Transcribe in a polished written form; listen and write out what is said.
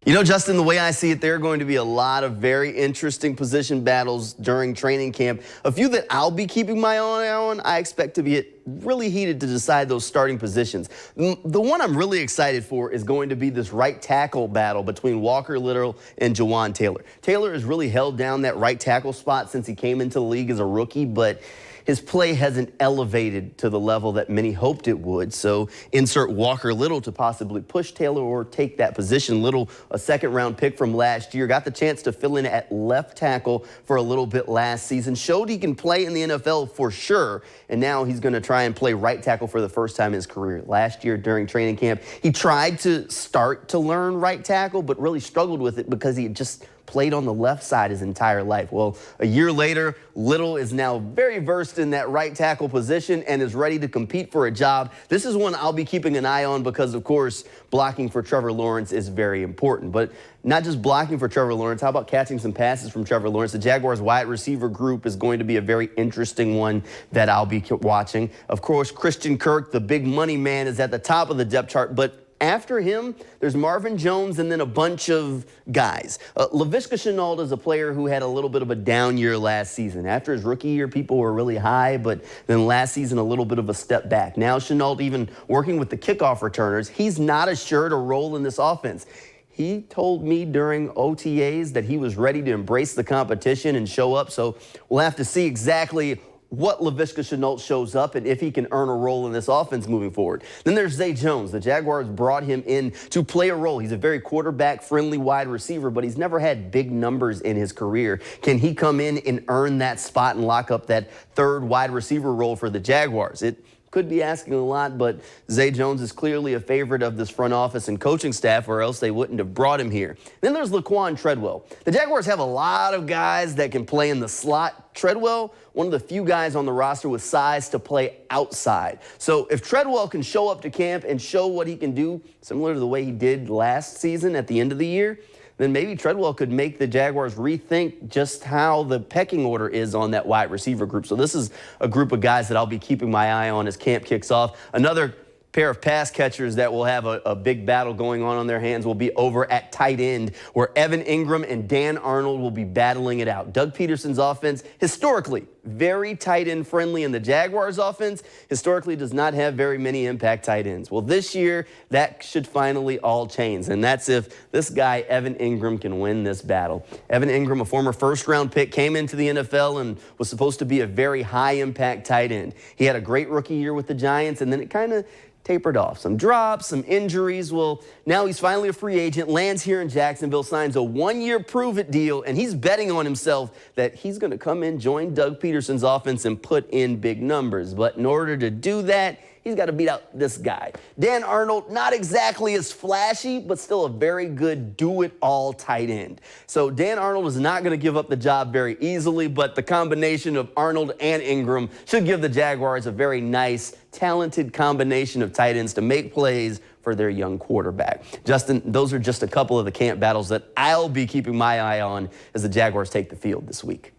You know, Justin, the way I see it, there are going to be a lot of very interesting position battles during training camp. A few that I'll be keeping my eye on, I expect to be really heated to decide those starting positions. The one I'm really excited for is going to be this right tackle battle between Walker Little and Jawan Taylor. Taylor has really held down that right tackle spot since he came into the league as a rookie, but his play hasn't elevated to the level that many hoped it would. So insert Walker Little to possibly push Taylor or take that position. Little, a second-round pick from last year, got the chance to fill in at left tackle for a little bit last season. Showed he can play in the NFL for sure, and now he's going to try and play right tackle for the first time in his career. Last year during training camp, he tried to start to learn right tackle, but really struggled with it because he just played on the left side his entire life. Well, a year later, Little is now very versed in that right tackle position and is ready to compete for a job. This is one I'll be keeping an eye on because, of course, blocking for Trevor Lawrence is very important. But not just blocking for Trevor Lawrence, how about catching some passes from Trevor Lawrence? The Jaguars wide receiver group is going to be a very interesting one that I'll be watching. Of course, Christian Kirk, the big money man, is at the top of the depth chart, but after him, there's Marvin Jones and then a bunch of guys. Laviska Shenault is a player who had a little bit of a down year last season. After his rookie year, people were really high, but then last season, a little bit of a step back. Now Shenault, even working with the kickoff returners, he's not assured a role in this offense. He told me during OTAs that he was ready to embrace the competition and show up, so we'll have to see exactly what Laviska Shenault shows up and if he can earn a role in this offense moving forward. Then there's Zay Jones. The Jaguars brought him in to play a role. He's a very quarterback-friendly wide receiver, but he's never had big numbers in his career. Can he come in and earn that spot and lock up that third wide receiver role for the Jaguars? It could be asking a lot, but Zay Jones is clearly a favorite of this front office and coaching staff, or else they wouldn't have brought him here. Then there's Laquan Treadwell. The Jaguars have a lot of guys that can play in the slot. Treadwell, one of the few guys on the roster with size to play outside. So if Treadwell can show up to camp and show what he can do, similar to the way he did last season at the end of the year, then maybe Treadwell could make the Jaguars rethink just how the pecking order is on that wide receiver group. So this is a group of guys that I'll be keeping my eye on as camp kicks off. Another pair of pass catchers that will have a big battle going on their hands will be over at tight end, where Evan Ingram and Dan Arnold will be battling it out. Doug Peterson's offense, historically very tight end friendly, and the Jaguars offense historically does not have very many impact tight ends. Well, this year, that should finally all change, and that's if this guy, Evan Ingram, can win this battle. Evan Ingram, a former first-round pick, came into the NFL and was supposed to be a very high-impact tight end. He had a great rookie year with the Giants, and then it kind of tapered off. Some drops, some injuries. Well, now he's finally a free agent, lands here in Jacksonville, signs a one-year prove-it deal, and he's betting on himself that he's going to come in, join Doug Peterson's offense, and put in big numbers. But in order to do that, he's got to beat out this guy. Dan Arnold, not exactly as flashy, but still a very good do-it-all tight end. So Dan Arnold is not going to give up the job very easily, but the combination of Arnold and Ingram should give the Jaguars a very nice, talented combination of tight ends to make plays for their young quarterback. Justin, those are just a couple of the camp battles that I'll be keeping my eye on as the Jaguars take the field this week.